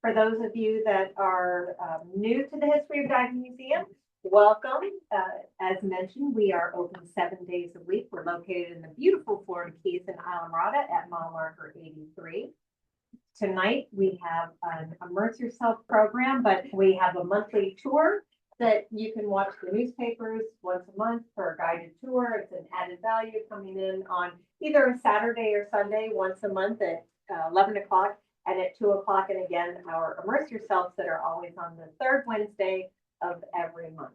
For those of you that are new to the History of Diving Museum, welcome. As mentioned, we are open 7 days a week. We're located in the beautiful Florida Keys in Islamorada at mile marker 83. Tonight, we have an Immerse Yourself program, but we have a monthly tour that you can watch the newspapers once a month for a guided tour. It's an added value coming in on either a Saturday or Sunday once a month at 11 o'clock and at 2 o'clock. And again, our Immerse Yourselves that are always on the third Wednesday of every month.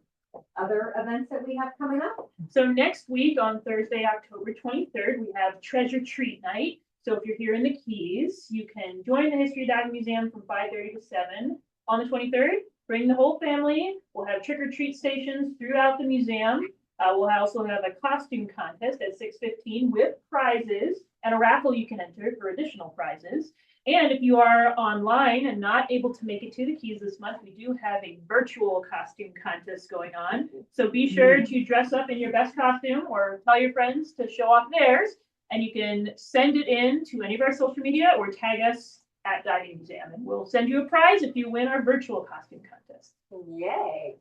Other events that we have coming up? So next week on Thursday, October 23rd, we have Treasure Treat Night. So if you're here in the Keys, you can join the History of Diving Museum from 5:30 to 7 on the 23rd. Bring the whole family. We'll have trick-or-treat stations throughout the museum. We'll also have a costume contest at 6:15 with prizes and a raffle you can enter for additional prizes. And if you are online and not able to make it to the Keys this month, we do have a virtual costume contest going on. So be sure to dress up in your best costume or tell your friends to show off theirs. And you can send it in to any of our social media or tag us at Diving Museum. And we'll send you a prize if you win our virtual costume contest. Yay.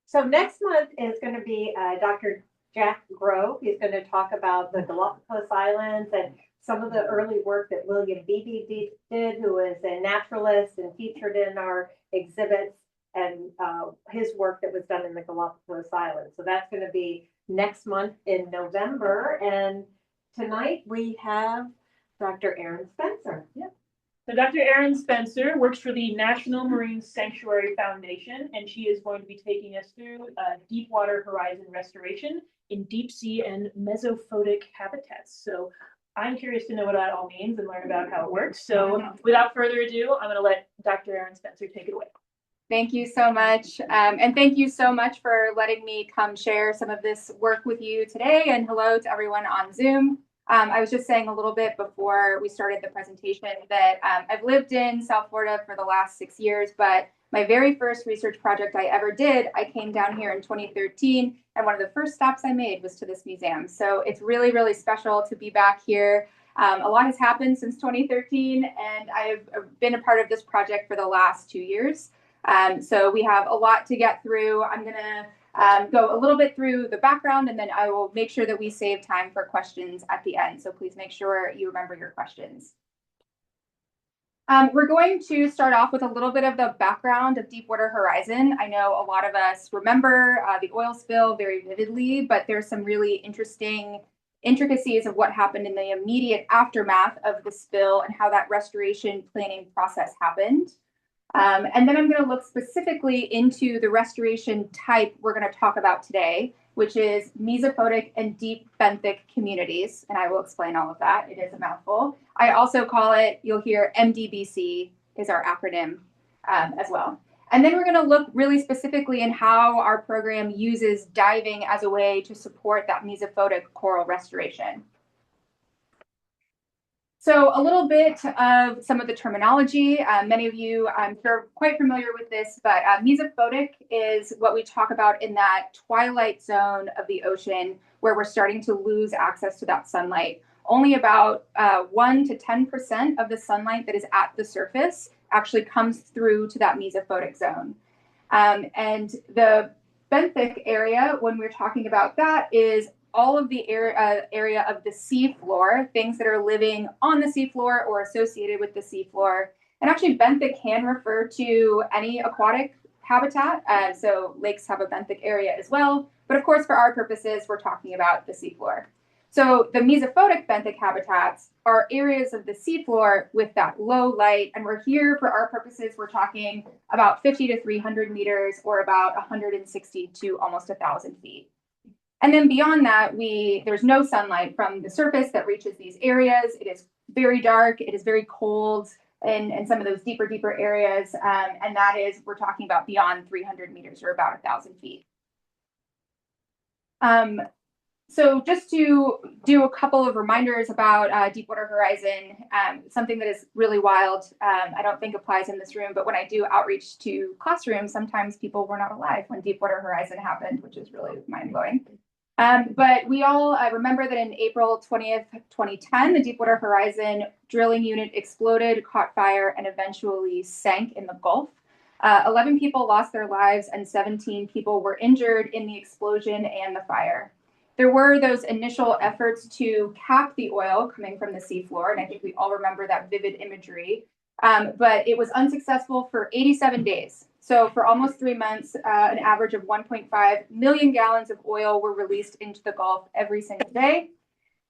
So next month is going to be Dr. Jack Grove. He's going to talk about the Galapagos Islands and some of the early work that William Beebe did, who is a naturalist and featured in our exhibits, and his work that was done in the Galapagos Islands. So that's going to be next month in November. And tonight we have Dr. Erin Spencer. Yeah. So Dr. Erin Spencer works for the National Marine Sanctuary Foundation, and she is going to be taking us through Deepwater Horizon restoration in deep sea and Mesophotic habitats. So I'm curious to know what that all means and learn about how it works. So without further ado, I'm going to let Dr. Erin Spencer take it away. Thank you so much. And thank you so much for letting me come share some of this work with you today. And hello to everyone on Zoom. I was just saying a little bit before we started the presentation that I've lived in South Florida for the last 6 years, but my very first research project I ever did, I came down here in 2013, and one of the first stops I made was to this museum. So it's really, really special to be back here. A lot has happened since 2013, and I've been a part of this project for the last 2 years. So we have a lot to get through. I'm going to go a little bit through the background, and then I will make sure that we save time for questions at the end. So please make sure you remember your questions. We're going to start off with a little bit of the background of Deepwater Horizon. I know a lot of us remember the oil spill very vividly, but there's some really interesting intricacies of what happened in the immediate aftermath of the spill and how that restoration planning process happened. And then I'm going to look specifically into the restoration type we're going to talk about today, which is Mesophotic and deep benthic communities. And I will explain all of that. It is a mouthful. I also call it, you'll hear MDBC is our acronym as well. And then we're going to look really specifically in how our program uses diving as a way to support that Mesophotic coral restoration. So a little bit of some of the terminology. Many of you, I'm sure, are quite familiar with this, but Mesophotic is what we talk about in that twilight zone of the ocean where we're starting to lose access to that sunlight. Only about 1 to 10% of the sunlight that is at the surface actually comes through to that Mesophotic zone. And the benthic area, when we're talking about that, is all of the area of the seafloor, things that are living on the seafloor or associated with the seafloor. And actually, benthic can refer to any aquatic habitat. So lakes have a benthic area as well. But of course, for our purposes, we're talking about the seafloor. So the Mesophotic benthic habitats are areas of the seafloor with that low light. And we're here for our purposes, we're talking about 50 to 300 meters or about 160 to almost 1,000 feet. And then beyond that, there's no sunlight from the surface that reaches these areas. It is very dark. It is very cold in some of those deeper areas. And that is, we're talking about beyond 300 meters or about 1,000 feet. So just to do a couple of reminders about Deepwater Horizon, something that is really wild, I don't think applies in this room, but when I do outreach to classrooms, sometimes people were not alive when Deepwater Horizon happened, which is really mind-blowing. But we all remember that in April 20th, 2010, the Deepwater Horizon drilling unit exploded, caught fire, and eventually sank in the Gulf. 11 people lost their lives and 17 people were injured in the explosion and the fire. There were those initial efforts to cap the oil coming from the seafloor, and I think we all remember that vivid imagery, but it was unsuccessful for 87 days. So for almost 3 months, an average of 1.5 million gallons of oil were released into the Gulf every single day.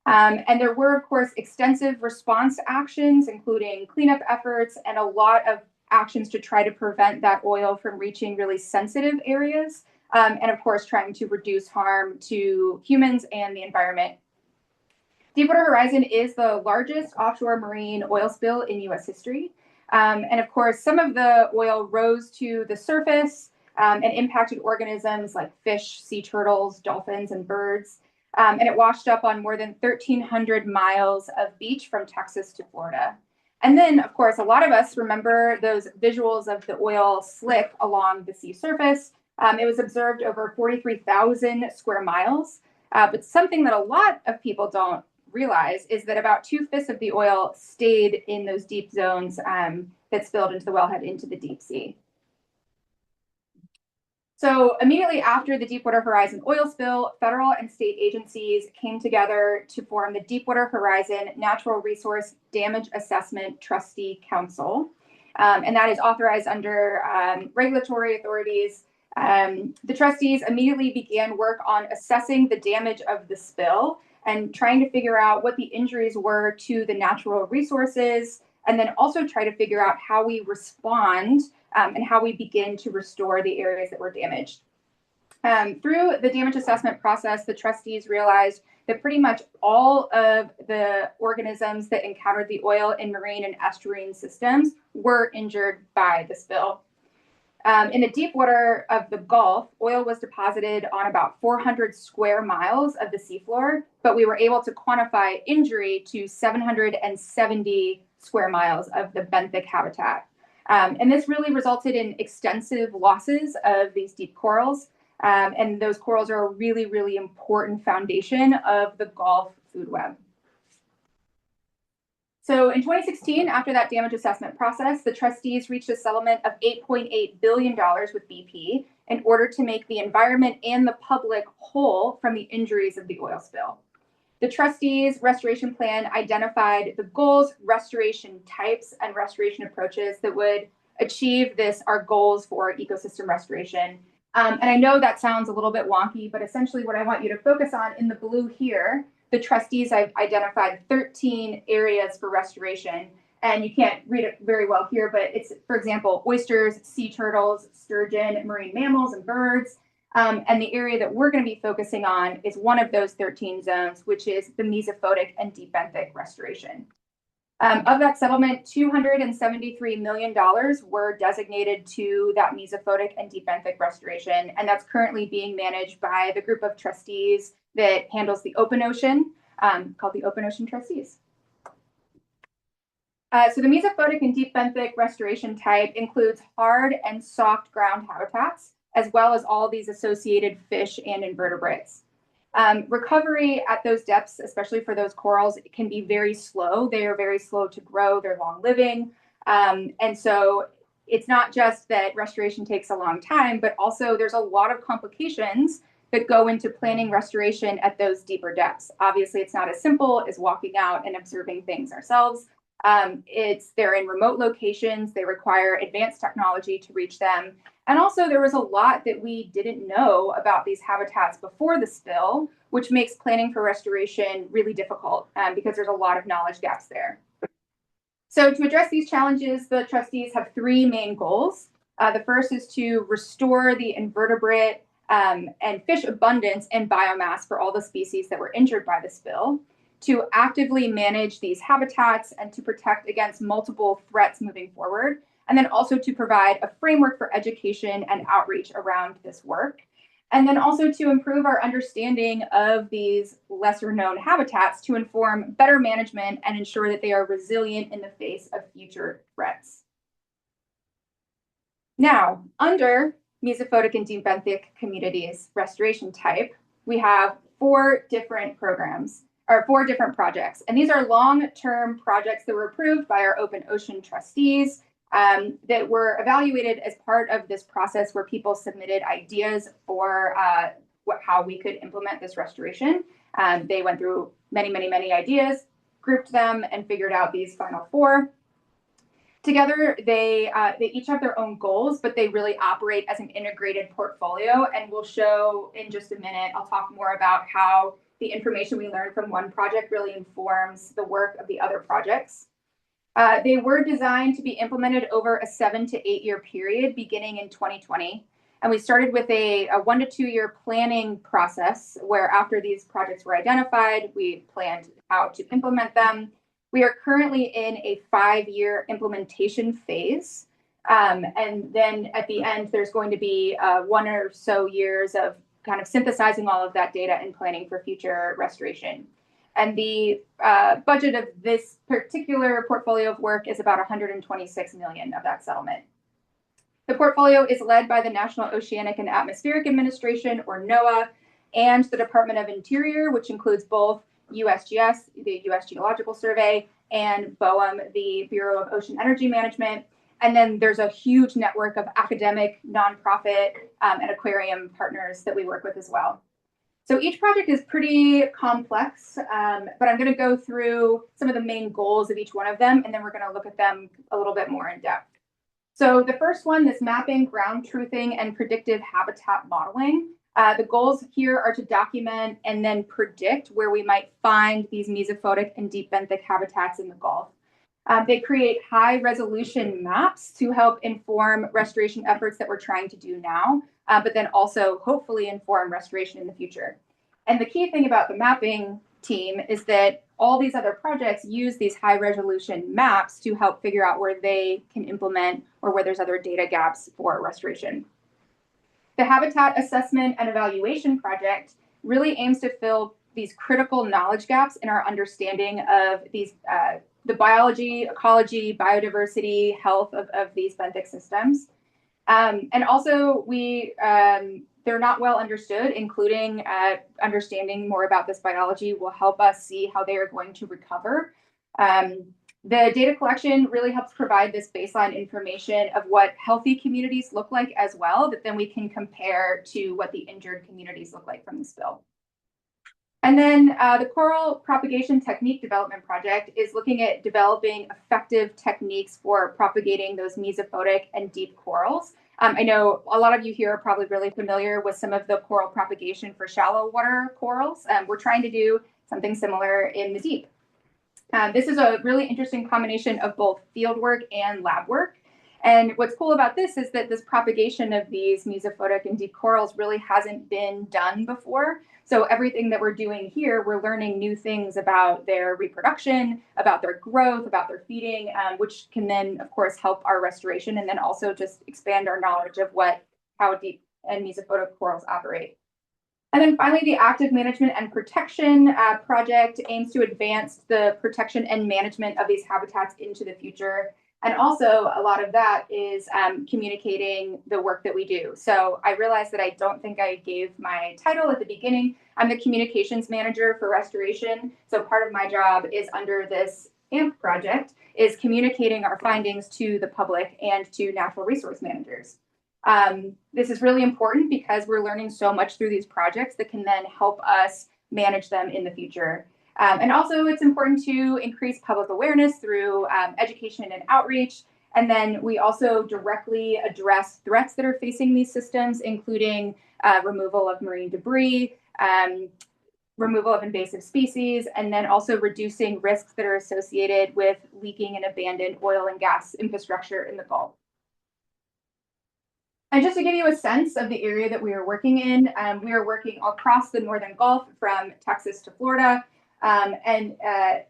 And there were, of course, extensive response actions, including cleanup efforts and a lot of actions to try to prevent that oil from reaching really sensitive areas. And of course, trying to reduce harm to humans and the environment. Deepwater Horizon is the largest offshore marine oil spill in US history. And of course, some of the oil rose to the surface and impacted organisms like fish, sea turtles, dolphins, and birds. And it washed up on more than 1,300 miles of beach from Texas to Florida. And then, of course, a lot of us remember those visuals of the oil slick along the sea surface. It was observed over 43,000 square miles. But something that a lot of people don't realize is that about 2/5 of the oil stayed in those deep zones that spilled into the wellhead into the deep sea. So immediately after the Deepwater Horizon oil spill, federal and state agencies came together to form the Deepwater Horizon Natural Resource Damage Assessment Trustee Council. And that is authorized under regulatory authorities. The trustees immediately began work on assessing the damage of the spill and trying to figure out what the injuries were to the natural resources, and then also try to figure out how we respond and how we begin to restore the areas that were damaged. Through the damage assessment process, the trustees realized that pretty much all of the organisms that encountered the oil in marine and estuarine systems were injured by the spill. In the deep water of the Gulf, oil was deposited on about 400 square miles of the seafloor, but we were able to quantify injury to 770 square miles of the benthic habitat. And this really resulted in extensive losses of these deep corals. And those corals are a really, really important foundation of the Gulf food web. So in 2016, after that damage assessment process, the trustees reached a settlement of $8.8 billion with BP in order to make the environment and the public whole from the injuries of the oil spill. The trustees' restoration plan identified the goals, restoration types, and restoration approaches that would achieve our goals for ecosystem restoration. And I know that sounds a little bit wonky, but essentially what I want you to focus on in the blue here, the trustees have identified 13 areas for restoration. And you can't read it very well here, but it's, for example, oysters, sea turtles, sturgeon, marine mammals, and birds. And the area that we're going to be focusing on is one of those 13 zones, which is the Mesophotic and deep benthic restoration. Of that settlement, $273 million were designated to that Mesophotic and deep benthic restoration, and that's currently being managed by the group of trustees that handles the open ocean, called the Open Ocean Trustees. So the Mesophotic and deep benthic restoration type includes hard and soft ground habitats, as well as all these associated fish and invertebrates. Recovery at those depths, especially for those corals, can be very slow. They are very slow to grow. They're long living. And so it's not just that restoration takes a long time, but also there's a lot of complications that go into planning restoration at those deeper depths. Obviously, it's not as simple as walking out and observing things ourselves. They're in remote locations. They require advanced technology to reach them. And also there was a lot that we didn't know about these habitats before the spill, which makes planning for restoration really difficult because there's a lot of knowledge gaps there. So to address these challenges, the trustees have three main goals. The first is to restore the invertebrate and fish abundance and biomass for all the species that were injured by the spill, to actively manage these habitats and to protect against multiple threats moving forward, and then also to provide a framework for education and outreach around this work, and then also to improve our understanding of these lesser known habitats to inform better management and ensure that they are resilient in the face of future threats. Now, under Mesophotic and deep benthic communities restoration type, we have 4 different programs, or 4 different projects. And these are long-term projects that were approved by our Open Ocean trustees that were evaluated as part of this process where people submitted ideas for how we could implement this restoration. They went through many ideas, grouped them, and figured out these final 4. Together, they each have their own goals, but they really operate as an integrated portfolio. And we'll show in just a minute, I'll talk more about how the information we learned from one project really informs the work of the other projects. They were designed to be implemented over a 7 to 8 year period beginning in 2020. And we started with a 1 to 2 year planning process where after these projects were identified, we planned how to implement them. We are currently in a 5-year implementation phase. And then at the end, there's going to be 1 or so years of kind of synthesizing all of that data and planning for future restoration. And the budget of this particular portfolio of work is about $126 million of that settlement. The portfolio is led by the National Oceanic and Atmospheric Administration, or NOAA, and the Department of Interior, which includes both USGS, the U.S. Geological Survey, and BOEM, the Bureau of Ocean Energy Management. And then there's a huge network of academic, nonprofit, and aquarium partners that we work with as well. So each project is pretty complex, but I'm going to go through some of the main goals of each one of them, and then we're going to look at them a little bit more in depth. So the first one, this mapping, ground truthing, and predictive habitat modeling. The goals here are to document and then predict where we might find these mesophotic and deep benthic habitats in the Gulf. They create high resolution maps to help inform restoration efforts that we're trying to do now, but then also hopefully inform restoration in the future. And the key thing about the mapping team is that all these other projects use these high resolution maps to help figure out where they can implement or where there's other data gaps for restoration. The Habitat Assessment and Evaluation Project really aims to fill these critical knowledge gaps in our understanding of these the biology, ecology, biodiversity, health of these benthic systems. And also they're not well understood, including understanding more about this biology will help us see how they are going to recover. The data collection really helps provide this baseline information of what healthy communities look like as well, that then we can compare to what the injured communities look like from the spill. And then the Coral Propagation Technique Development Project is looking at developing effective techniques for propagating those mesophotic and deep corals. I know a lot of you here are probably really familiar with some of the coral propagation for shallow water corals. We're trying to do something similar in the deep. This is a really interesting combination of both field work and lab work. And what's cool about this is that this propagation of these mesophotic and deep corals really hasn't been done before. So everything that we're doing here, we're learning new things about their reproduction, about their growth, about their feeding, which can then, of course, help our restoration and then also just expand our knowledge of how deep and mesophotic corals operate. And then finally, the Active Management and Protection Project aims to advance the protection and management of these habitats into the future. And also, a lot of that is communicating the work that we do. So I realized that I don't think I gave my title at the beginning. I'm the communications manager for restoration. So part of my job is under this AMP project is communicating our findings to the public and to natural resource managers. This is really important because we're learning so much through these projects that can then help us manage them in the future. And also it's important to increase public awareness through education and outreach. And then we also directly address threats that are facing these systems, including removal of marine debris, removal of invasive species, and then also reducing risks that are associated with leaking and abandoned oil and gas infrastructure in the Gulf. And just to give you a sense of the area that we are working in, we are working across the Northern Gulf from Texas to Florida, and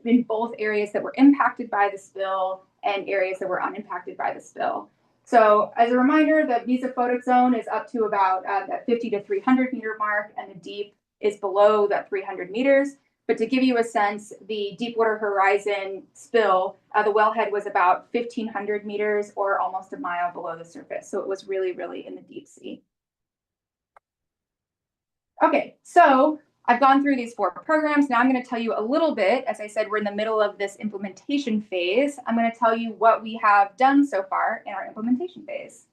in both areas that were impacted by the spill and areas that were unimpacted by the spill. So as a reminder, the mesophotic zone is up to about that 50 to 300 meter mark, and the deep is below that 300 meters. But to give you a sense, the Deepwater Horizon spill, the wellhead was about 1,500 meters or almost a mile below the surface. So it was really, really in the deep sea. Okay, so I've gone through these 4 programs. Now I'm going to tell you a little bit. As I said, we're in the middle of this implementation phase. I'm going to tell you what we have done so far in our implementation phase.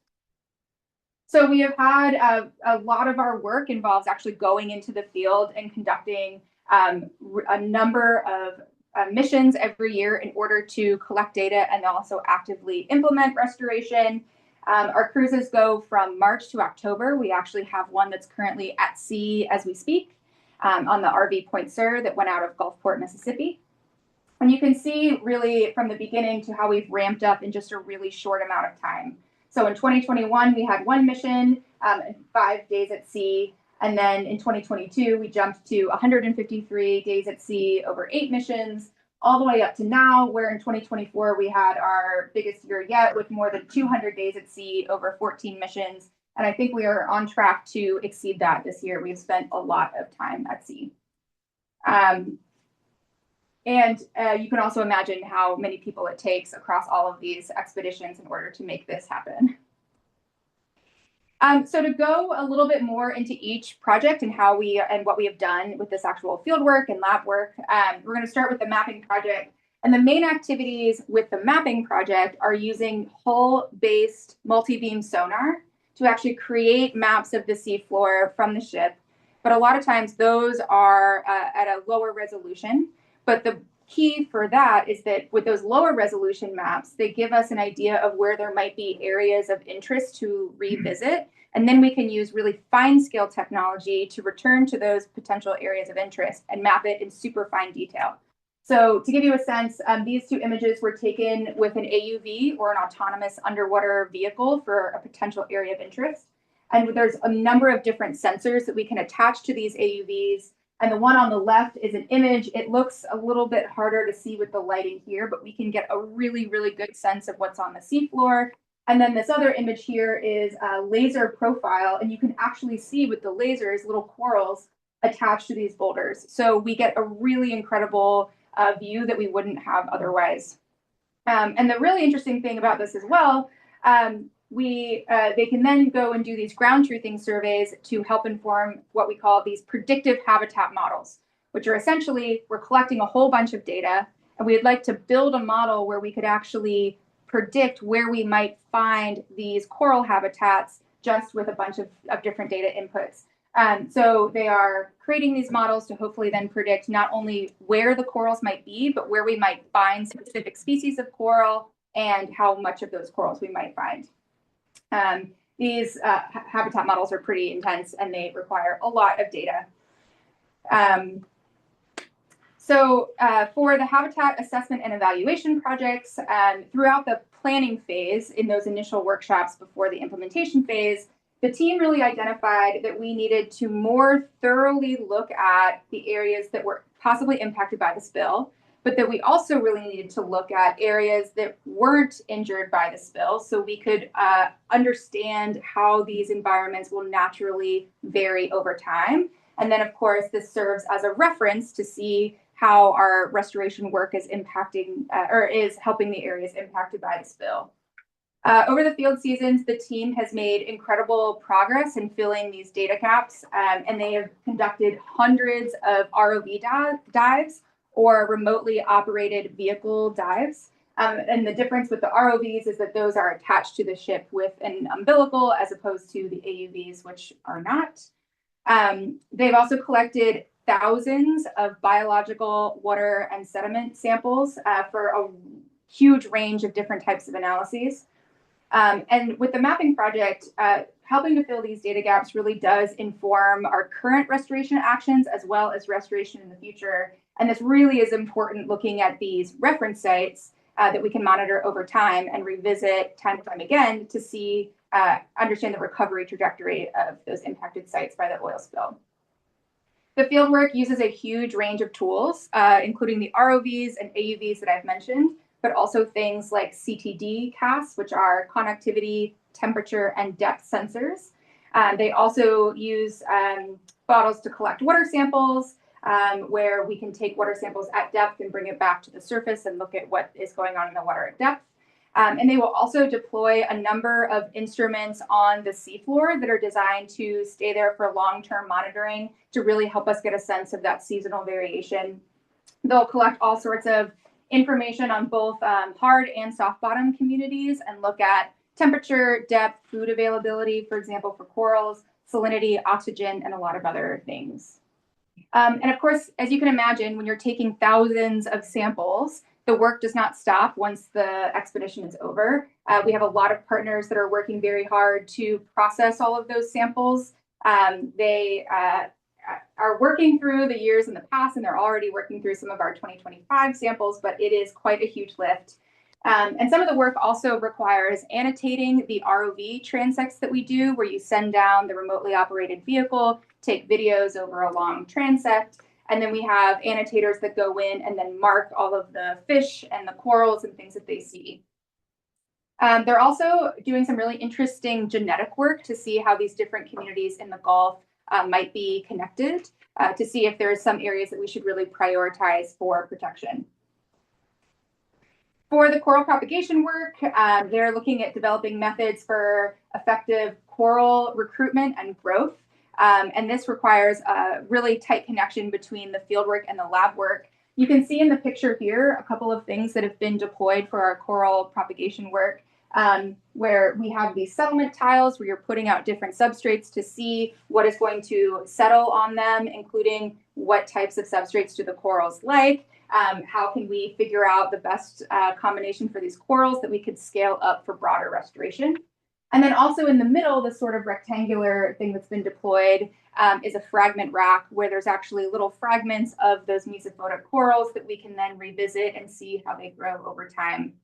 So we have had a lot of our work involves actually going into the field and conducting a number of missions every year in order to collect data and also actively implement restoration. Our cruises go from March to October. We actually have one that's currently at sea as we speak. On the RV Point Sur that went out of Gulfport, Mississippi. And you can see really from the beginning to how we've ramped up in just a really short amount of time. So in 2021, we had 1 mission, 5 days at sea. And then in 2022, we jumped to 153 days at sea over 8 missions, all the way up to now, where in 2024, we had our biggest year yet with more than 200 days at sea over 14 missions. And I think we are on track to exceed that this year. We've spent a lot of time at sea. And you can also imagine how many people it takes across all of these expeditions in order to make this happen. So to go a little bit more into each project and how and what we have done with this actual field work and lab work, we're going to start with the mapping project. And the main activities with the mapping project are using hull-based multi-beam sonar to actually create maps of the seafloor from the ship. But a lot of times those are at a lower resolution. But the key for that is that with those lower resolution maps, they give us an idea of where there might be areas of interest to revisit. And then we can use really fine scale technology to return to those potential areas of interest and map it in super fine detail. So to give you a sense, these 2 images were taken with an AUV or an autonomous underwater vehicle for a potential area of interest. And there's a number of different sensors that we can attach to these AUVs. And the one on the left is an image. It looks a little bit harder to see with the lighting here, but we can get a really, really good sense of what's on the seafloor. And then this other image here is a laser profile, and you can actually see with the lasers little corals attached to these boulders. So we get a really incredible view that we wouldn't have otherwise. And the really interesting thing about this as well, they can then go and do these ground truthing surveys to help inform what we call these predictive habitat models, which are essentially, we're collecting a whole bunch of data, and we'd like to build a model where we could actually predict where we might find these coral habitats just with a bunch of different data inputs. So they are creating these models to hopefully then predict not only where the corals might be, but where we might find specific species of coral and how much of those corals we might find. These habitat models are pretty intense and they require a lot of data. So for the habitat assessment and evaluation projects, throughout the planning phase in those initial workshops before the implementation phase, the team really identified that we needed to more thoroughly look at the areas that were possibly impacted by the spill, but that we also really needed to look at areas that weren't injured by the spill so we could understand how these environments will naturally vary over time. And then, of course, this serves as a reference to see how our restoration work is impacting or is helping the areas impacted by the spill. Over the field seasons, the team has made incredible progress in filling these data gaps, and they have conducted hundreds of ROV dives or remotely operated vehicle dives. And the difference with the ROVs is that those are attached to the ship with an umbilical as opposed to the AUVs, which are not. They've also collected thousands of biological water and sediment samples for a huge range of different types of analyses. And with the mapping project, helping to fill these data gaps really does inform our current restoration actions as well as restoration in the future. And this really is important looking at these reference sites that we can monitor over time and revisit time and time again to see, understand the recovery trajectory of those impacted sites by the oil spill. The fieldwork uses a huge range of tools, including the ROVs and AUVs that I've mentioned, but also things like CTD casts, which are connectivity, temperature, and depth sensors. They also use bottles to collect water samples, where we can take water samples at depth and bring it back to the surface and look at what is going on in the water at depth. And they will also deploy a number of instruments on the seafloor that are designed to stay there for long-term monitoring to really help us get a sense of that seasonal variation. They'll collect all sorts of information on both hard and soft bottom communities and look at temperature, depth, food availability, for example, for corals, salinity, oxygen, and a lot of other things. And of course, as you can imagine, when you're taking thousands of samples, the work does not stop once the expedition is over. We have a lot of partners that are working very hard to process all of those samples. They are working through the years in the past, and they're already working through some of our 2025 samples, but it is quite a huge lift. And some of the work also requires annotating the ROV transects that we do, where you send down the remotely operated vehicle, take videos over a long transect, and then we have annotators that go in and then mark all of the fish and the corals and things that they see. They're also doing some really interesting genetic work to see how these different communities in the Gulf might be connected, to see if there's some areas that we should really prioritize for protection. For the coral propagation work, they're looking at developing methods for effective coral recruitment and growth. And this requires a really tight connection between the fieldwork and the lab work. You can see in the picture here a couple of things that have been deployed for our coral propagation work, where we have these settlement tiles where you're putting out different substrates to see what is going to settle on them, including what types of substrates do the corals like. How can we figure out the best combination for these corals that we could scale up for broader restoration? And then also in the middle, this sort of rectangular thing that's been deployed is a fragment rack where there's actually little fragments of those mesophotic corals that we can then revisit and see how they grow over time.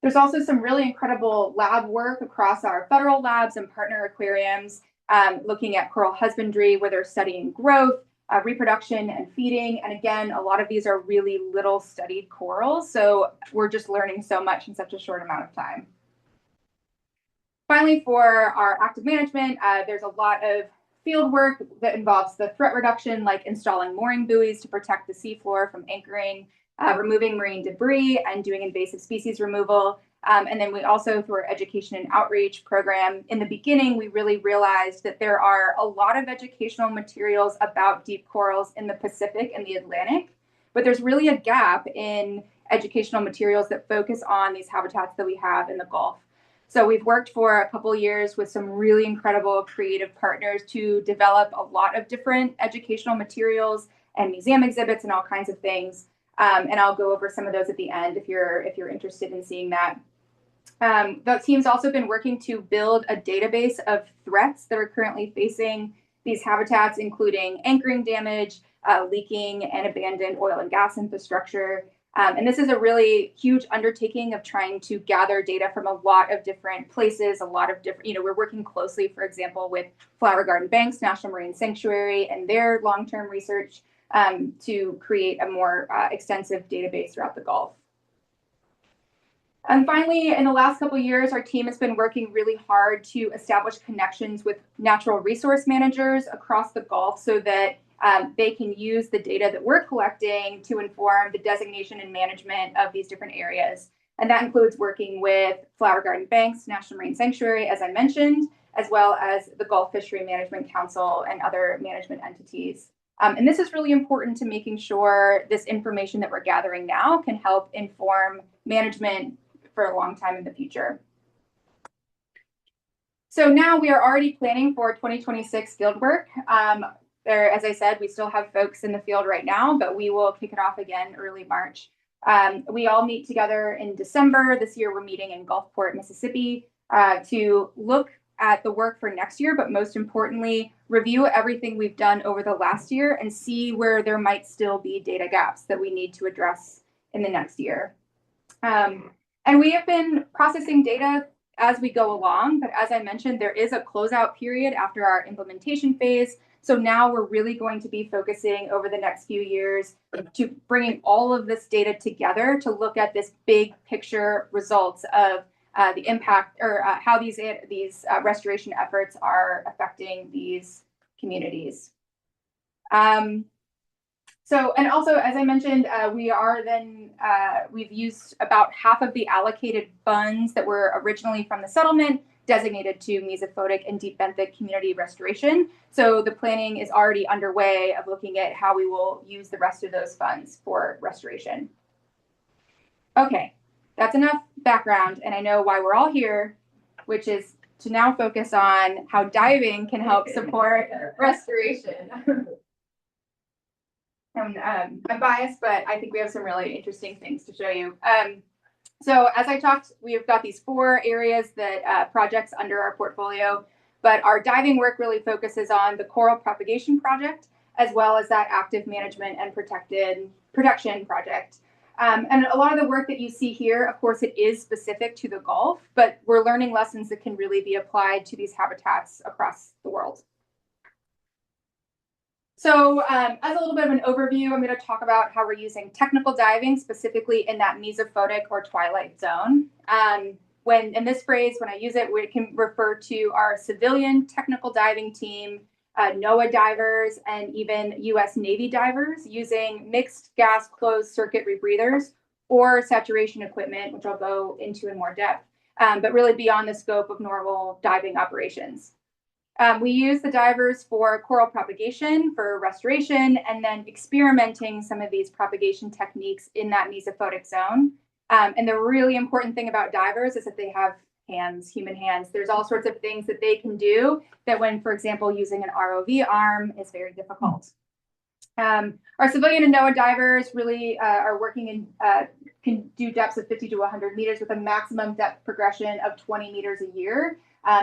There's also some really incredible lab work across our federal labs and partner aquariums, looking at coral husbandry, where they're studying growth, reproduction, and feeding. And again, a lot of these are really little studied corals, so we're just learning so much in such a short amount of time. Finally, for our active management, there's a lot of field work that involves the threat reduction, like installing mooring buoys to protect the seafloor from anchoring, removing marine debris, and doing invasive species removal. And then we also, through our education and outreach program, in the beginning, we really realized that there are a lot of educational materials about deep corals in the Pacific and the Atlantic, but there's really a gap in educational materials that focus on these habitats that we have in the Gulf. So we've worked for a couple of years with some really incredible creative partners to develop a lot of different educational materials and museum exhibits and all kinds of things. And I'll go over some of those at the end if you're interested in seeing that. The team's also been working to build a database of threats that are currently facing these habitats, including anchoring damage, leaking and abandoned oil and gas infrastructure. And this is a really huge undertaking of trying to gather data from a lot of different places, a lot of different, we're working closely, for example, with Flower Garden Banks National Marine Sanctuary and their long-term research to create a more extensive database throughout the Gulf. And finally, in the last couple of years, our team has been working really hard to establish connections with natural resource managers across the Gulf so that they can use the data that we're collecting to inform the designation and management of these different areas. And that includes working with Flower Garden Banks National Marine Sanctuary, as I mentioned, as well as the Gulf Fishery Management Council and other management entities. And this is really important to making sure this information that we're gathering now can help inform management for a long time in the future. So now we are already planning for 2026 field work. As I said, we still have folks in the field right now, but we will kick it off again early March. We all meet together in December. This year, we're meeting in Gulfport, Mississippi, to look at the work for next year, but most importantly, review everything we've done over the last year and see where there might still be data gaps that we need to address in the next year. And we have been processing data as we go along, but as I mentioned, there is a closeout period after our implementation phase. So now we're really going to be focusing over the next few years to bringing all of this data together to look at this big picture results of the impact or how these restoration efforts are affecting these communities. So, and also, as I mentioned, we've used about half of the allocated funds that were originally from the settlement designated to Mesophotic and deep benthic community restoration. So the planning is already underway of looking at how we will use the rest of those funds for restoration. Okay, that's enough background, and I know why we're all here, which is to now focus on how diving can help support restoration. And I'm biased, but I think we have some really interesting things to show you. So as I talked, we've got these 4 areas that projects under our portfolio, but our diving work really focuses on the coral propagation project, as well as that active management and protection project. And a lot of the work that you see here, of course, it is specific to the Gulf, but we're learning lessons that can really be applied to these habitats across the world. So as a little bit of an overview, I'm going to talk about how we're using technical diving, specifically in that mesophotic or twilight zone. In this phrase, when I use it, we can refer to our civilian technical diving team, NOAA divers, and even US Navy divers using mixed gas closed circuit rebreathers or saturation equipment, which I'll go into in more depth, but really beyond the scope of normal diving operations. We use the divers for coral propagation, for restoration, and then experimenting some of these propagation techniques in that mesophotic zone. And the really important thing about divers is that they have hands, human hands. There's all sorts of things that they can do that when, for example, using an ROV arm is very difficult. Our civilian and NOAA divers really are working in, can do depths of 50 to 100 meters with a maximum depth progression of 20 meters a year.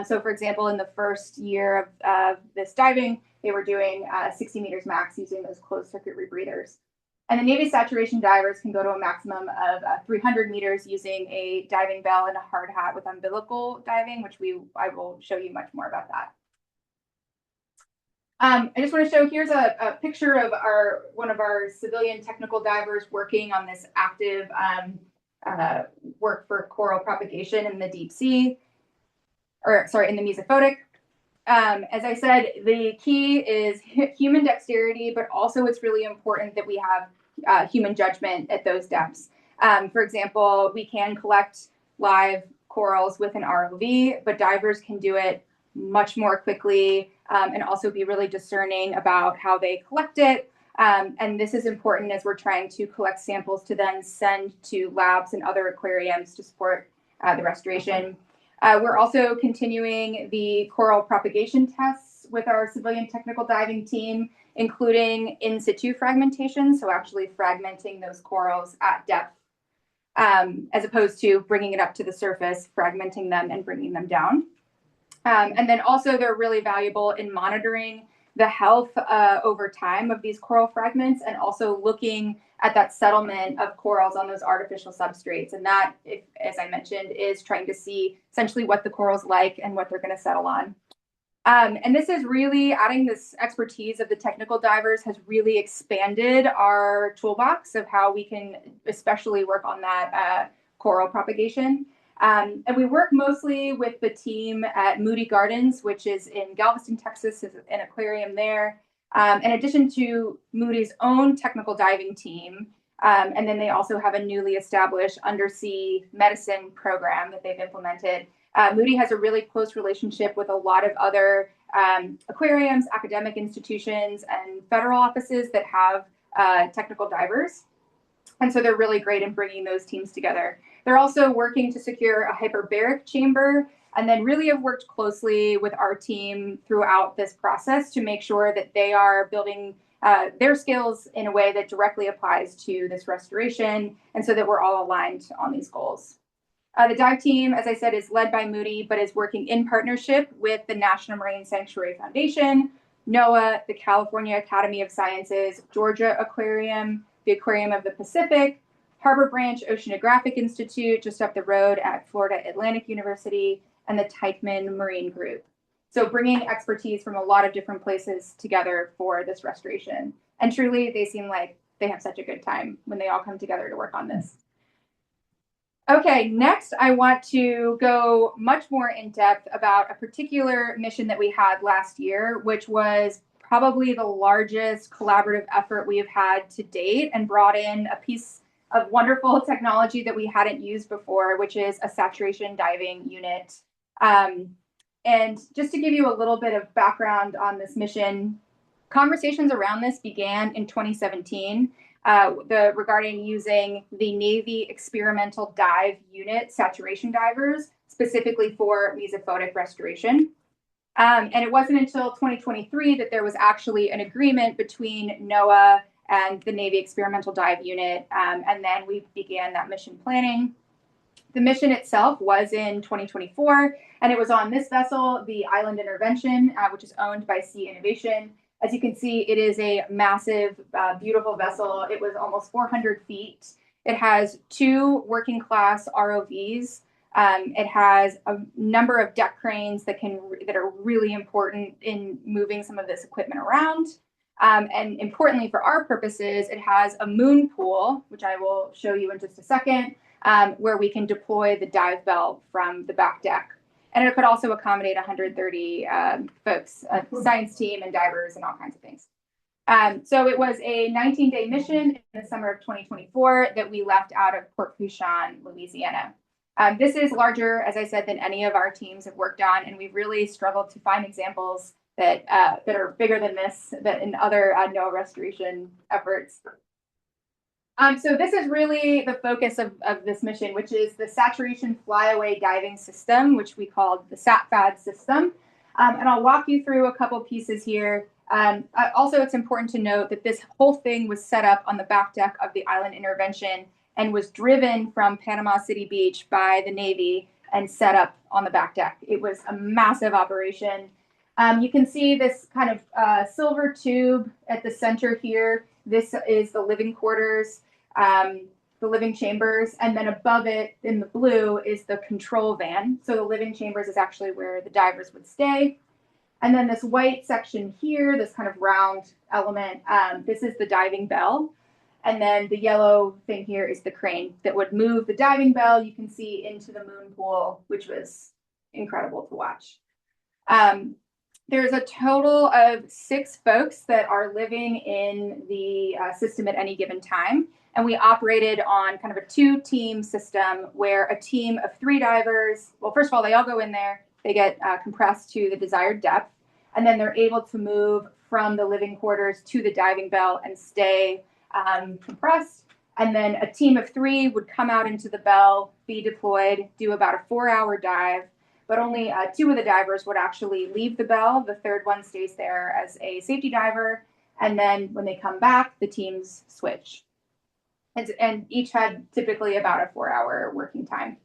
So for example, in the first year of this diving, they were doing 60 meters max using those closed circuit rebreathers. And the Navy saturation divers can go to a maximum of 300 meters using a diving bell and a hard hat with umbilical diving, which I will show you much more about that. I just want to show, here's a picture of one of our civilian technical divers working on this active work for coral propagation in the deep sea, in the Mesophotic. As I said, the key is human dexterity, but also it's really important that we have human judgment at those depths. For example, we can collect live corals with an ROV, but divers can do it much more quickly and also be really discerning about how they collect it. And this is important as we're trying to collect samples to then send to labs and other aquariums to support the restoration. We're also continuing the coral propagation tests with our civilian technical diving team, including in situ fragmentation, so actually fragmenting those corals at depth, as opposed to bringing it up to the surface, fragmenting them and bringing them down. And then also they're really valuable in monitoring the health over time of these coral fragments and also looking at that settlement of corals on those artificial substrates. And that, as I mentioned, is trying to see essentially what the corals like and what they're going to settle on. And this is really adding this expertise of the technical divers has really expanded our toolbox of how we can especially work on that coral propagation. And we work mostly with the team at Moody Gardens, which is in Galveston, Texas, is an aquarium there. In addition to Moody's own technical diving team, and then they also have a newly established undersea medicine program that they've implemented. Moody has a really close relationship with a lot of other aquariums, academic institutions, and federal offices that have technical divers. And so they're really great in bringing those teams together. They're also working to secure a hyperbaric chamber and then really have worked closely with our team throughout this process to make sure that they are building their skills in a way that directly applies to this restoration and so that we're all aligned on these goals. The dive team, as I said, is led by Moody, but is working in partnership with the National Marine Sanctuary Foundation, NOAA, the California Academy of Sciences, Georgia Aquarium, the Aquarium of the Pacific, Harbor Branch Oceanographic Institute just up the road at Florida Atlantic University, and the Teichman Marine Group. So bringing expertise from a lot of different places together for this restoration. And truly, they seem like they have such a good time when they all come together to work on this. Okay, next I want to go much more in depth about a particular mission that we had last year, which was probably the largest collaborative effort we have had to date, and brought in a piece of wonderful technology that we hadn't used before, which is a saturation diving unit. And just to give you a little bit of background on this mission, conversations around this began in 2017 regarding using the Navy experimental dive unit saturation divers, specifically for mesophotic restoration. And it wasn't until 2023 that there was actually an agreement between NOAA and the Navy Experimental Dive Unit. And then we began that mission planning. The mission itself was in 2024, and it was on this vessel, the Island Intervention, which is owned by Sea Innovation. As you can see, it is a massive, beautiful vessel. It was almost 400 feet. It has 2 working class ROVs. It has a number of deck cranes that are really important in moving some of this equipment around. And importantly for our purposes, it has a moon pool, which I will show you in just a second, where we can deploy the dive bell from the back deck. And it could also accommodate 130 folks, a science team and divers and all kinds of things. So it was a 19-day mission in the summer of 2024 that we left out of Port Fourchon, Louisiana. This is larger, as I said, than any of our teams have worked on, and we've really struggled to find examples that are bigger than this that in other NOAA restoration efforts. So this is really the focus of this mission, which is the saturation flyaway diving system, which we called the SATFAD system. And I'll walk you through a couple pieces here. Also, it's important to note that this whole thing was set up on the back deck of the Island Intervention and was driven from Panama City Beach by the Navy and set up on the back deck. It was a massive operation. You can see this kind of silver tube at the center here. This is the living quarters, the living chambers, and then above it in the blue is the control van. So the living chambers is actually where the divers would stay. And then this white section here, this kind of round element, this is the diving bell. And then the yellow thing here is the crane that would move the diving bell, you can see, into the moon pool, which was incredible to watch. There's a total of 6 folks that are living in the system at any given time. And we operated on kind of a 2-team system where a team of 3 divers, well, first of all, they all go in there, they get compressed to the desired depth, and then they're able to move from the living quarters to the diving bell and stay compressed. And then a team of 3 would come out into the bell, be deployed, do about a 4-hour dive, but only 2 of the divers would actually leave the bell. The 3rd one stays there as a safety diver. And then when they come back, the teams switch. And each had typically about a 4-hour working time.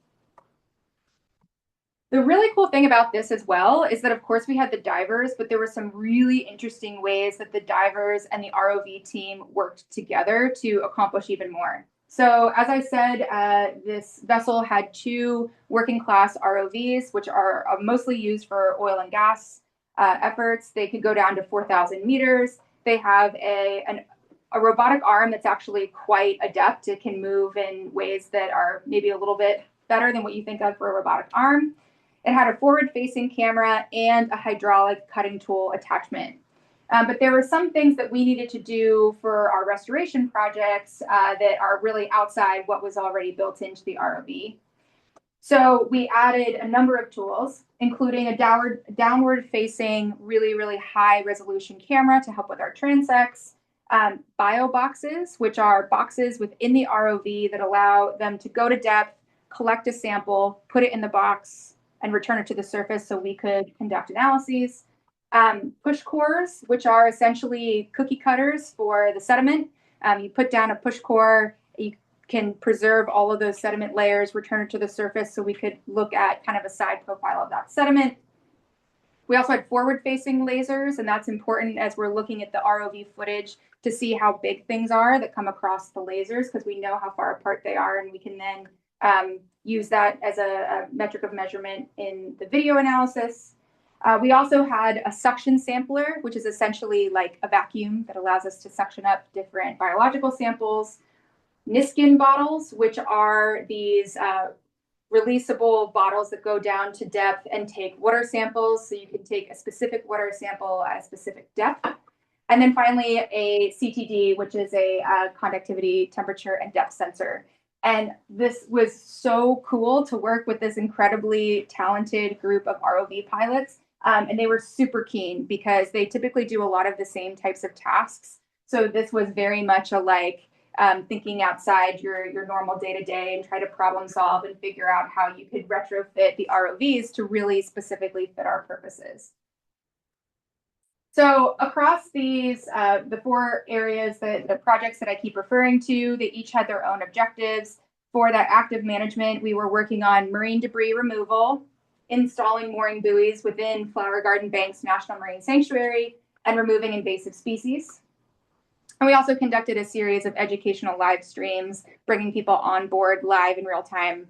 The really cool thing about this as well is that, of course, we had the divers, but there were some really interesting ways that the divers and the ROV team worked together to accomplish even more. So as I said, this vessel had 2 working class ROVs, which are mostly used for oil and gas efforts. They could go down to 4,000 meters. They have a robotic arm that's actually quite adept. It can move in ways that are maybe a little bit better than what you think of for a robotic arm. It had a forward-facing camera and a hydraulic cutting tool attachment. But there were some things that we needed to do for our restoration projects that are really outside what was already built into the ROV. So we added a number of tools, including a downward-facing, really, really high-resolution camera to help with our transects, bio boxes, which are boxes within the ROV that allow them to go to depth, collect a sample, put it in the box, and return it to the surface so we could conduct analyses. Push cores, which are essentially cookie cutters for the sediment. You put down a push core, you can preserve all of those sediment layers, return it to the surface so we could look at kind of a side profile of that sediment. We also had forward-facing lasers, and that's important as we're looking at the ROV footage to see how big things are that come across the lasers, because we know how far apart they are, and we can then use that as a metric of measurement in the video analysis. We also had a suction sampler, which is essentially like a vacuum that allows us to suction up different biological samples. Niskin bottles, which are these releasable bottles that go down to depth and take water samples. So you can take a specific water sample at a specific depth. And then finally, a CTD, which is a conductivity, temperature, and depth sensor. And this was so cool to work with this incredibly talented group of ROV pilots. And they were super keen because they typically do a lot of the same types of tasks. So this was very much a thinking outside your normal day-to-day and try to problem solve and figure out how you could retrofit the ROVs to really specifically fit our purposes. So across these, the 4 areas, the projects that I keep referring to, they each had their own objectives. For that active management, we were working on marine debris removal, installing mooring buoys within Flower Garden Banks National Marine Sanctuary, and removing invasive species. And we also conducted a series of educational live streams, bringing people on board live in real time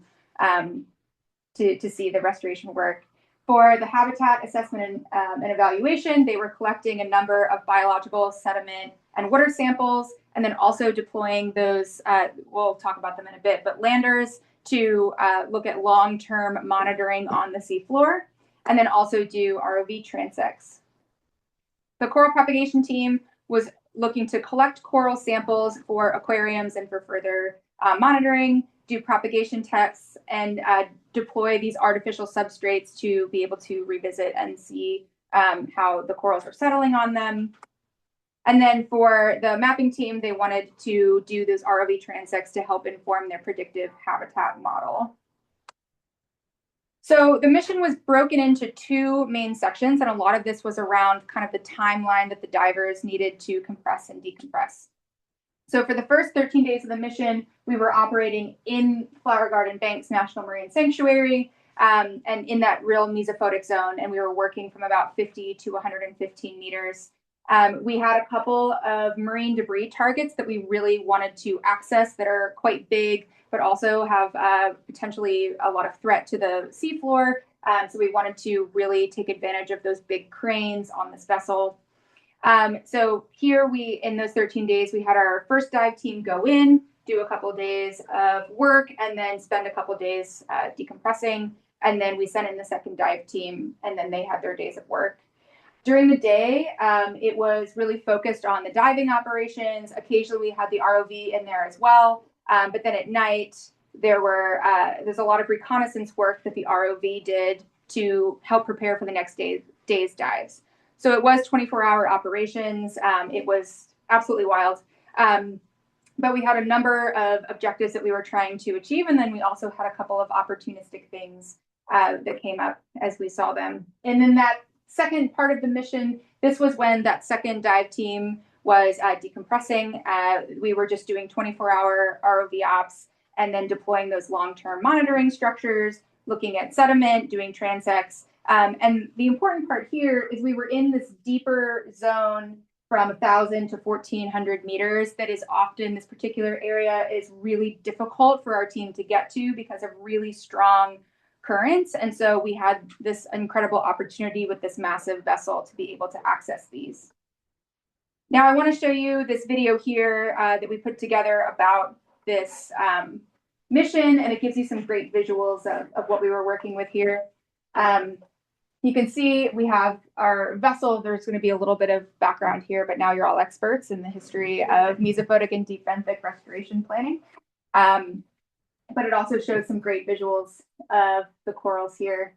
to see the restoration work. For the habitat assessment and evaluation, they were collecting a number of biological, sediment, and water samples, and then also deploying those, we'll talk about them in a bit, but landers to look at long-term monitoring on the seafloor, and then also do ROV transects. The coral propagation team was looking to collect coral samples for aquariums and for further monitoring, do propagation tests, and deploy these artificial substrates to be able to revisit and see how the corals are settling on them. And then for the mapping team, they wanted to do those ROV transects to help inform their predictive habitat model. So the mission was broken into 2 main sections, and a lot of this was around kind of the timeline that the divers needed to compress and decompress. So for the first 13 days of the mission, we were operating in Flower Garden Banks National Marine Sanctuary and in that real mesophotic zone, and we were working from about 50 to 115 meters. We had a couple of marine debris targets that we really wanted to access that are quite big, but also have potentially a lot of threat to the seafloor. So we wanted to really take advantage of those big cranes on this vessel. So here in those 13 days, we had our first dive team go in, do a couple of days of work, and then spend a couple of days decompressing. And then we sent in the second dive team, and then they had their days of work. During the day, it was really focused on the diving operations. Occasionally, we had the ROV in there as well. But then at night, there's a lot of reconnaissance work that the ROV did to help prepare for the next day's dives. So it was 24-hour operations. It was absolutely wild. But we had a number of objectives that we were trying to achieve. And then we also had a couple of opportunistic things that came up as we saw them. And then that second part of the mission, this was when that second dive team was decompressing. We were just doing 24-hour ROV ops and then deploying those long-term monitoring structures, looking at sediment, doing transects. And the important part here is we were in this deeper zone from 1,000 to 1,400 meters. That is often, this particular area is really difficult for our team to get to because of really strong currents. And so we had this incredible opportunity with this massive vessel to be able to access these. Now I want to show you this video here that we put together about this mission, and it gives you some great visuals of what we were working with here. You can see we have our vessel. There's going to be a little bit of background here, but now you're all experts in the history of Mesophotic and deep benthic restoration planning. But it also shows some great visuals of the corals here,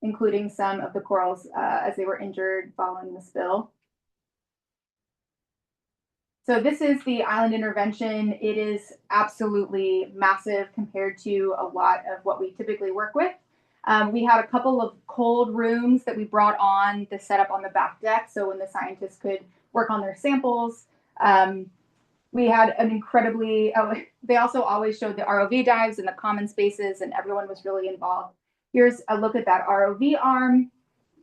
including some of the corals as they were injured following the spill. So this is the island intervention. It is absolutely massive compared to a lot of what we typically work with. We had a couple of cold rooms that we brought on to set up on the back deck so when the scientists could work on their samples. We had an incredibly, they also always showed the ROV dives and the common spaces, and everyone was really involved. Here's a look at that ROV arm.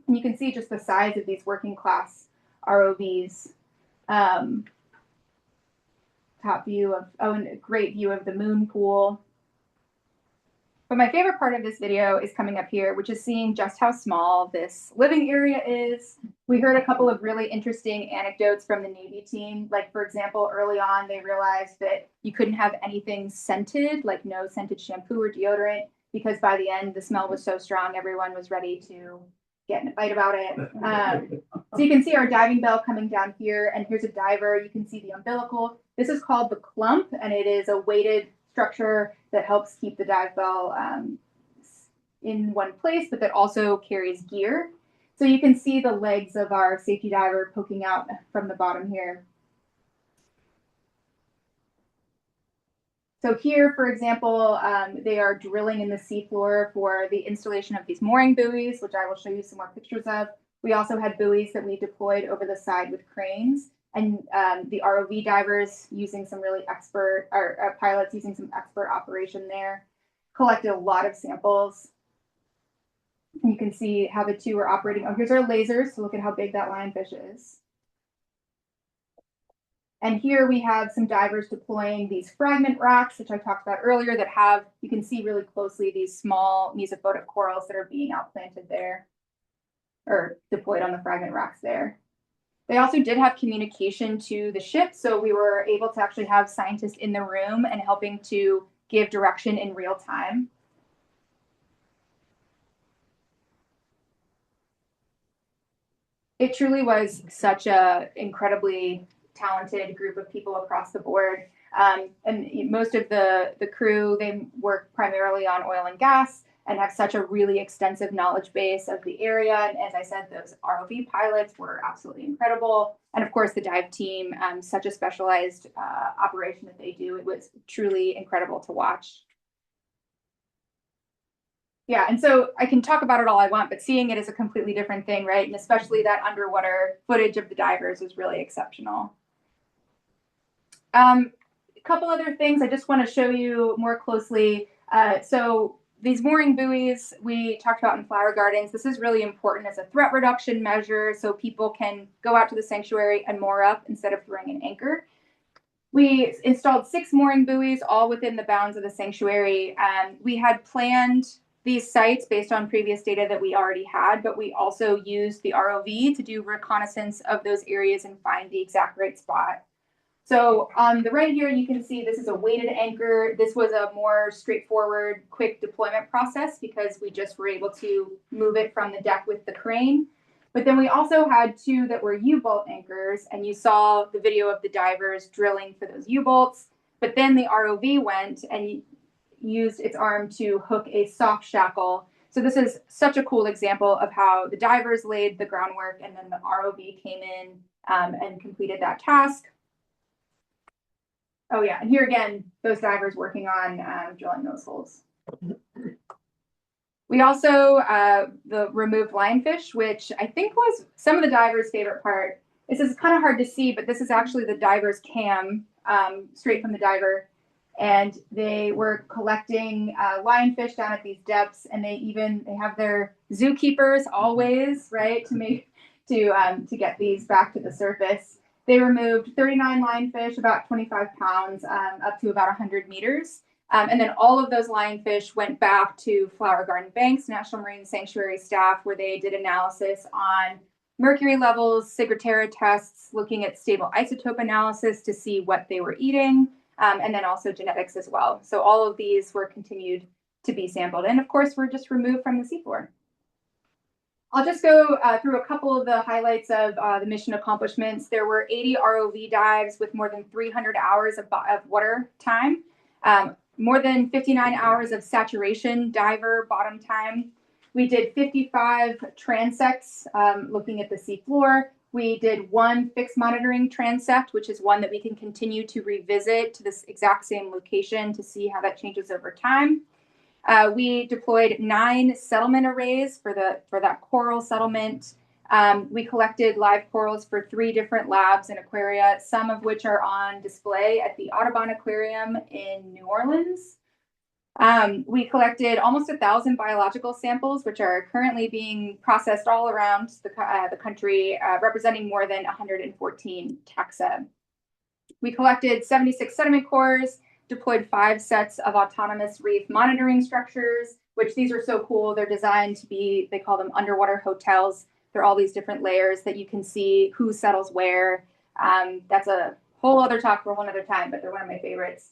And you can see just the size of these working class ROVs. Top view of, and a great view of the moon pool. But my favorite part of this video is coming up here, which is seeing just how small this living area is. We heard a couple of really interesting anecdotes from the Navy team. Like, for example, early on, they realized that you couldn't have anything scented, like no scented shampoo or deodorant, because by the end, the smell was so strong, everyone was ready to getting a fight about it. So you can see our diving bell coming down here, and here's a diver. You can see the umbilical. This is called the clump, and it is a weighted structure that helps keep the dive bell in one place, but that also carries gear. So you can see the legs of our safety diver poking out from the bottom here. So here, for example, they are drilling in the seafloor for the installation of these mooring buoys, which I will show you some more pictures of. We also had buoys that we deployed over the side with cranes, and the ROV divers using some really expert, or pilots using some expert operation there, collected a lot of samples. And you can see how the two are operating. Oh, here's our lasers, so look at how big that lionfish is. And here we have some divers deploying these fragment racks, which I talked about earlier, that have, you can see really closely these small mesophotic corals that are being outplanted there, or deployed on the fragment racks there. They also did have communication to the ship, so we were able to actually have scientists in the room and helping to give direction in real time. It truly was such a incredibly talented group of people across the board. And most of the crew, they work primarily on oil and gas and have such a really extensive knowledge base of the area. And as I said, those ROV pilots were absolutely incredible. And of course, the dive team, such a specialized operation that they do. It was truly incredible to watch. Yeah, and so I can talk about it all I want, but seeing it is a completely different thing, right? And especially that underwater footage of the divers is really exceptional. A couple other things I just want to show you more closely. So these mooring buoys we talked about in flower gardens, this is really important as a threat reduction measure so people can go out to the sanctuary and moor up instead of throwing an anchor. We installed 6 mooring buoys all within the bounds of the sanctuary. We had planned these sites based on previous data that we already had, but we also used the ROV to do reconnaissance of those areas and find the exact right spot. So on the right here, you can see this is a weighted anchor. This was a more straightforward, quick deployment process because we just were able to move it from the deck with the crane. But then we also had 2 that were U-bolt anchors, and you saw the video of the divers drilling for those U-bolts. But then the ROV went and used its arm to hook a soft shackle. So this is such a cool example of how the divers laid the groundwork and then the ROV came in and completed that task. Oh yeah, and here again, those divers working on drilling those holes. We also the removed lionfish, which I think was some of the divers' favorite part. This is kind of hard to see, but this is actually the diver's cam, straight from the diver. And they were collecting lionfish down at these depths, and they have their zookeepers always, right, to get these back to the surface. They removed 39 lionfish, about 25 pounds, up to about 100 meters. And then all of those lionfish went back to Flower Garden Banks National Marine Sanctuary staff, where they did analysis on mercury levels, Ciguatera tests, looking at stable isotope analysis to see what they were eating, and then also genetics as well. So all of these were continued to be sampled. And of course, were just removed from the seafloor. I'll just go through a couple of the highlights of the mission accomplishments. There were 80 ROV dives with more than 300 hours of water time, more than 59 hours of saturation diver bottom time. We did 55 transects looking at the seafloor. We did 1 fixed monitoring transect, which is one that we can continue to revisit to this exact same location to see how that changes over time. We deployed 9 settlement arrays for that coral settlement. We collected live corals for 3 different labs and aquaria, some of which are on display at the Audubon Aquarium in New Orleans. We collected almost 1,000 biological samples, which are currently being processed all around the country, representing more than 114 taxa. We collected 76 sediment cores, deployed 5 sets of autonomous reef monitoring structures, which these are so cool. They're designed to be, they call them underwater hotels. They're all these different layers that you can see who settles where. That's a whole other talk for a whole other time, but they're one of my favorites.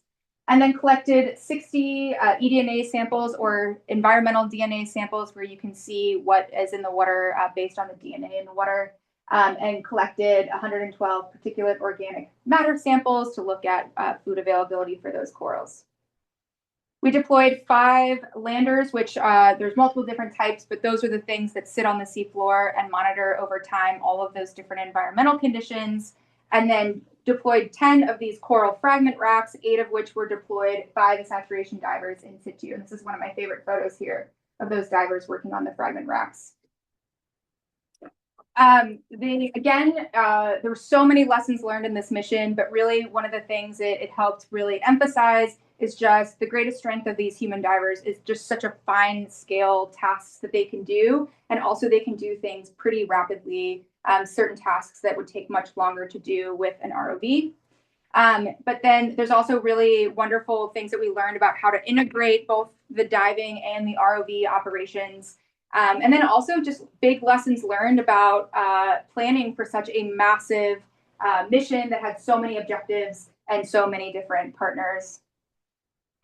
and then collected 60 eDNA samples or environmental DNA samples where you can see what is in the water based on the DNA in the water, and collected 112 particulate organic matter samples to look at food availability for those corals. We deployed 5 landers, which there's multiple different types, but those are the things that sit on the seafloor and monitor over time all of those different environmental conditions, and then deployed 10 of these coral fragment racks, 8 of which were deployed by the saturation divers in situ. And this is one of my favorite photos here of those divers working on the fragment racks. There were so many lessons learned in this mission, but really one of the things it helped really emphasize is just the greatest strength of these human divers is just such a fine scale tasks that they can do. And also they can do things pretty rapidly, certain tasks that would take much longer to do with an ROV. But then there's also really wonderful things that we learned about how to integrate both the diving and the ROV operations. And then also just big lessons learned about planning for such a massive mission that had so many objectives and so many different partners.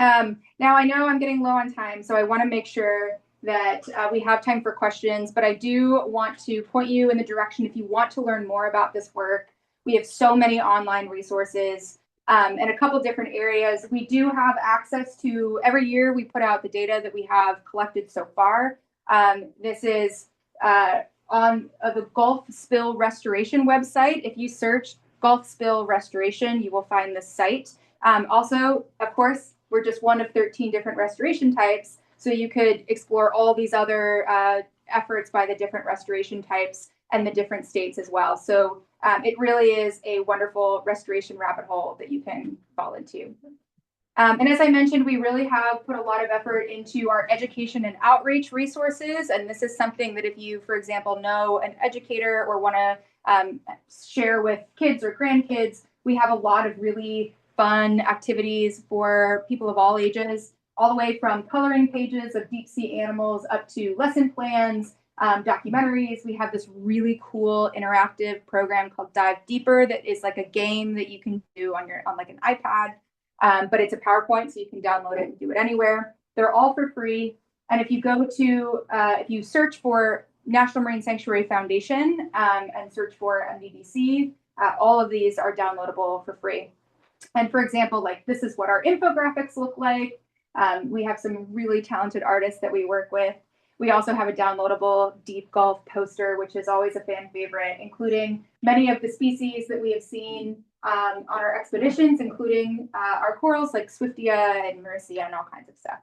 Now I know I'm getting low on time, so I want to make sure that we have time for questions, but I do want to point you in the direction if you want to learn more about this work. We have so many online resources in a couple different areas. We do have access to, every year we put out the data that we have collected so far. This is on the Gulf Spill Restoration website. If you search Gulf Spill Restoration, you will find this site. Also, of course, we're just one of 13 different restoration types, so you could explore all these other efforts by the different restoration types and the different states as well. So it really is a wonderful restoration rabbit hole that you can fall into. And as I mentioned, we really have put a lot of effort into our education and outreach resources. And this is something that if you, for example, know an educator or want to share with kids or grandkids, we have a lot of really fun activities for people of all ages, all the way from coloring pages of deep sea animals up to lesson plans, documentaries. We have this really cool interactive program called Dive Deeper that is like a game that you can do on like an iPad. But it's a PowerPoint, so you can download it and do it anywhere. They're all for free. And if you go to, if you search for National Marine Sanctuary Foundation and search for MVDC, all of these are downloadable for free. And for example, like this is what our infographics look like. We have some really talented artists that we work with. We also have a downloadable Deep Gulf poster, which is always a fan favorite, including many of the species that we have seen on our expeditions, including our corals like Swiftia and Mauricia and all kinds of stuff.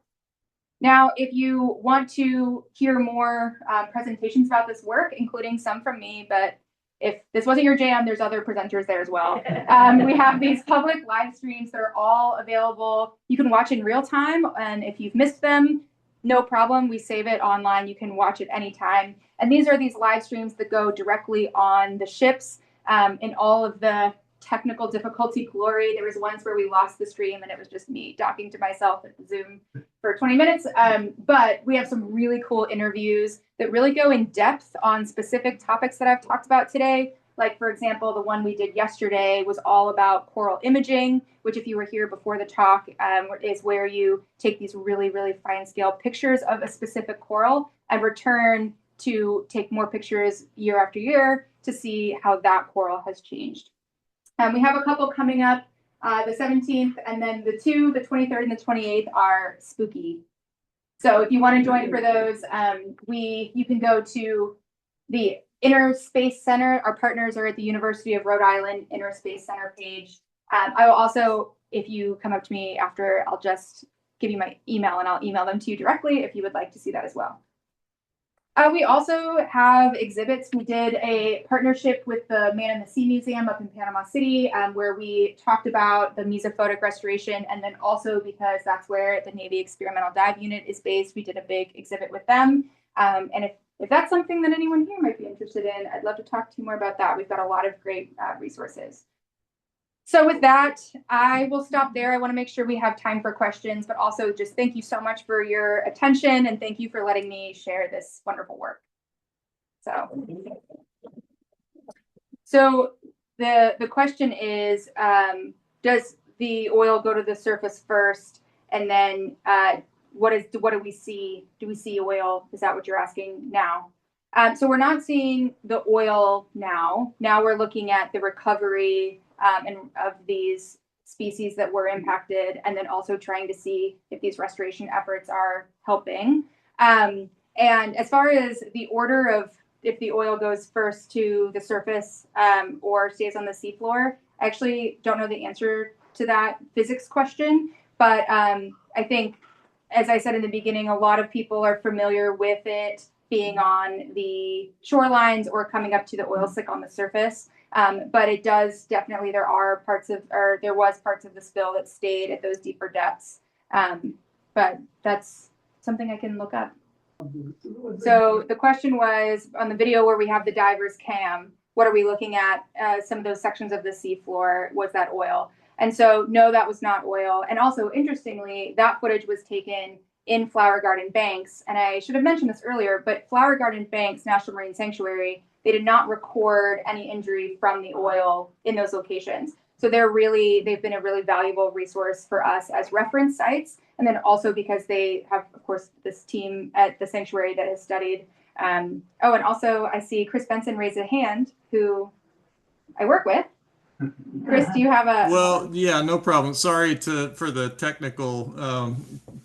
Now, if you want to hear more presentations about this work, including some from me, but if this wasn't your jam, there's other presenters there as well. We have these public live streams that are all available. You can watch in real time, and if you've missed them, no problem. We save it online. You can watch it anytime. And these are these live streams that go directly on the ships in all of the technical difficulty glory. There was once where we lost the stream and it was just me talking to myself at the Zoom for 20 minutes. But we have some really cool interviews that really go in depth on specific topics that I've talked about today. Like, for example, the one we did yesterday was all about coral imaging, which if you were here before the talk, is where you take these really, really fine scale pictures of a specific coral and return to take more pictures year after year to see how that coral has changed. We have a couple coming up, the 17th, and then the 23rd and the 28th are spooky. So if you want to join for those, you can go to the Inner Space Center. Our partners are at the University of Rhode Island Inner Space Center page. I will also, if you come up to me after, I'll just give you my email and I'll email them to you directly if you would like to see that as well. We also have exhibits. We did a partnership with the Man in the Sea Museum up in Panama City, where we talked about the Mesophotic restoration, and then also because that's where the Navy Experimental Dive Unit is based, we did a big exhibit with them. And if that's something that anyone here might be interested in, I'd love to talk to you more about that. We've got a lot of great resources. So with that, I will stop there. I want to make sure we have time for questions, but also just thank you so much for your attention and thank you for letting me share this wonderful work. So the question is, does the oil go to the surface first, and then what do we see? Do we see oil? Is that what you're asking now? So we're not seeing the oil now. Now we're looking at the recovery of these species that were impacted, and then also trying to see if these restoration efforts are helping. And as far as the order of if the oil goes first to the surface or stays on the seafloor, I actually don't know the answer to that physics question, but I think, as I said in the beginning, a lot of people are familiar with it being on the shorelines or coming up to the oil slick on the surface. But it does definitely, there was parts of the spill that stayed at those deeper depths. But that's something I can look up. So the question was on the video where we have the diver's cam, what are we looking at? Some of those sections of the seafloor, was that oil? And so, no, that was not oil. And also, interestingly, that footage was taken in Flower Garden Banks. And I should have mentioned this earlier, but Flower Garden Banks National Marine Sanctuary, they did not record any injury from the oil in those locations. So they've been a really valuable resource for us as reference sites. And then also because they have, of course, this team at the sanctuary that has studied. And also I see Chris Benson raise a hand, who I work with. Chris, do you have a? Well, yeah, no problem. Sorry for the technical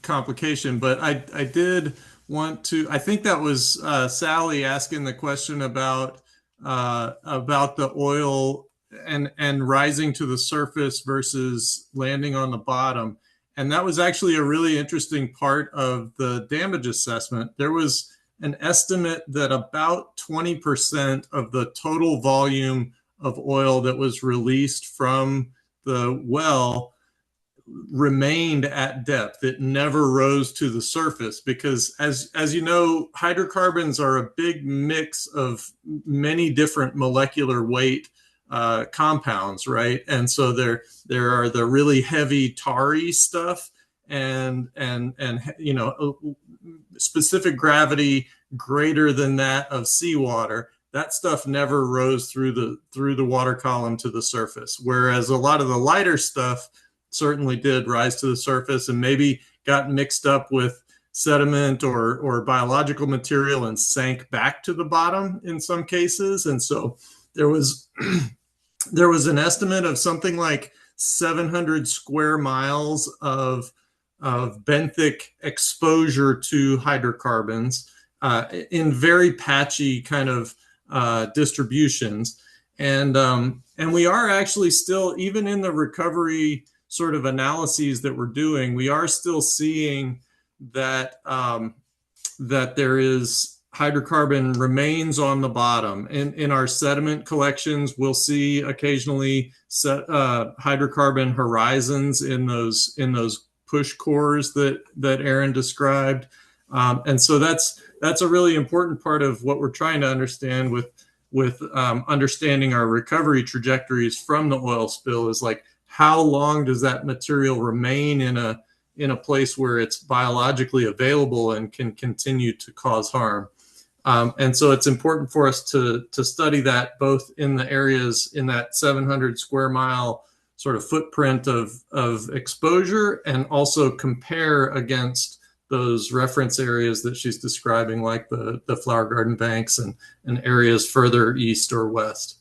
complication, but I did want to. I think that was Sally asking the question about the oil and rising to the surface versus landing on the bottom, and that was actually a really interesting part of the damage assessment. There was an estimate that about 20% of the total volume of oil that was released from the well remained at depth. It never rose to the surface because, as you know, hydrocarbons are a big mix of many different molecular weight compounds, right? And so there are the really heavy tarry stuff and you know, specific gravity greater than that of seawater. That stuff never rose through the water column to the surface, whereas a lot of the lighter stuff certainly did rise to the surface and maybe got mixed up with sediment or biological material and sank back to the bottom in some cases. And so there was an estimate of something like 700 square miles of benthic exposure to hydrocarbons in very patchy kind of distributions. And we are actually still, even in the recovery sort of analyses that we're doing, we are still seeing that that there is hydrocarbon remains on the bottom. In our sediment collections, we'll see occasionally hydrocarbon horizons in those push cores that Erin described. And so that's a really important part of what we're trying to understand with understanding our recovery trajectories from the oil spill, is like, how long does that material remain in a place where it's biologically available and can continue to cause harm? And so it's important for us to study that both in the areas in that 700 square mile sort of footprint of exposure, and also compare against those reference areas that she's describing, like the Flower Garden Banks and areas further east or west.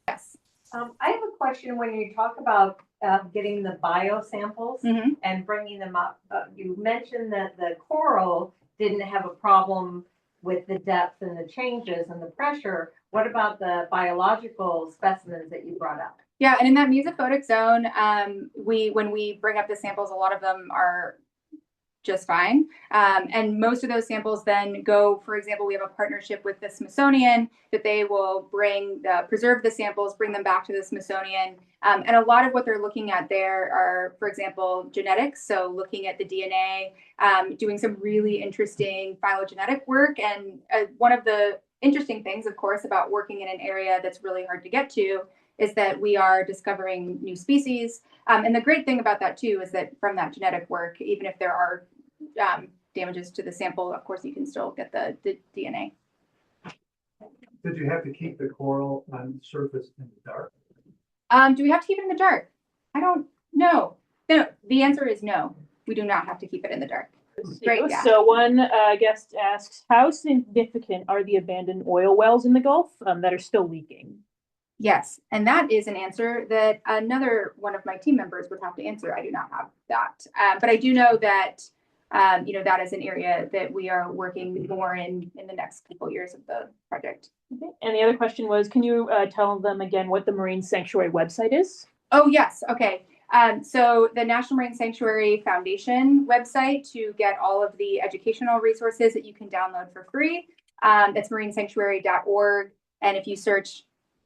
Yes. I have a question. When you talk about getting the bio samples and bringing them up, you mentioned that the coral didn't have a problem with the depth and the changes and the pressure. What about the biological specimens that you brought up? Yeah, and in that mesophotic zone, when we bring up the samples, a lot of them are just fine. And most of those samples then go, for example, we have a partnership with the Smithsonian that they will preserve the samples, bring them back to the Smithsonian. And a lot of what they're looking at there are, for example, genetics. So looking at the DNA, doing some really interesting phylogenetic work. And one of the interesting things, of course, about working in an area that's really hard to get to is that we are discovering new species. And the great thing about that too is that from that genetic work, even if there are damages to the sample, of course, you can still get the DNA. Did you have to keep the coral on surface in the dark? Do we have to keep it in the dark? I don't know. No, the answer is no. We do not have to keep it in the dark. Great, yeah. So one guest asks, how significant are the abandoned oil wells in the Gulf that are still leaking? Yes, and that is an answer that another one of my team members would have to answer. I do not have that, but I do know that that is an area that we are working more in the next couple years of the project. Okay. And the other question was, can you tell them again what the Marine Sanctuary website is? Oh, yes. Okay. So the National Marine Sanctuary Foundation website to get all of the educational resources that you can download for free. That's marinesanctuary.org. And if you search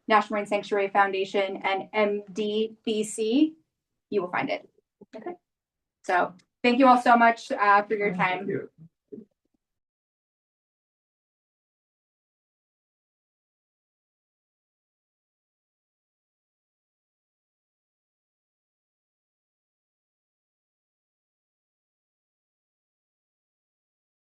National Marine Sanctuary Foundation and MDBC, you will find it. Okay. So thank you all so much for your time.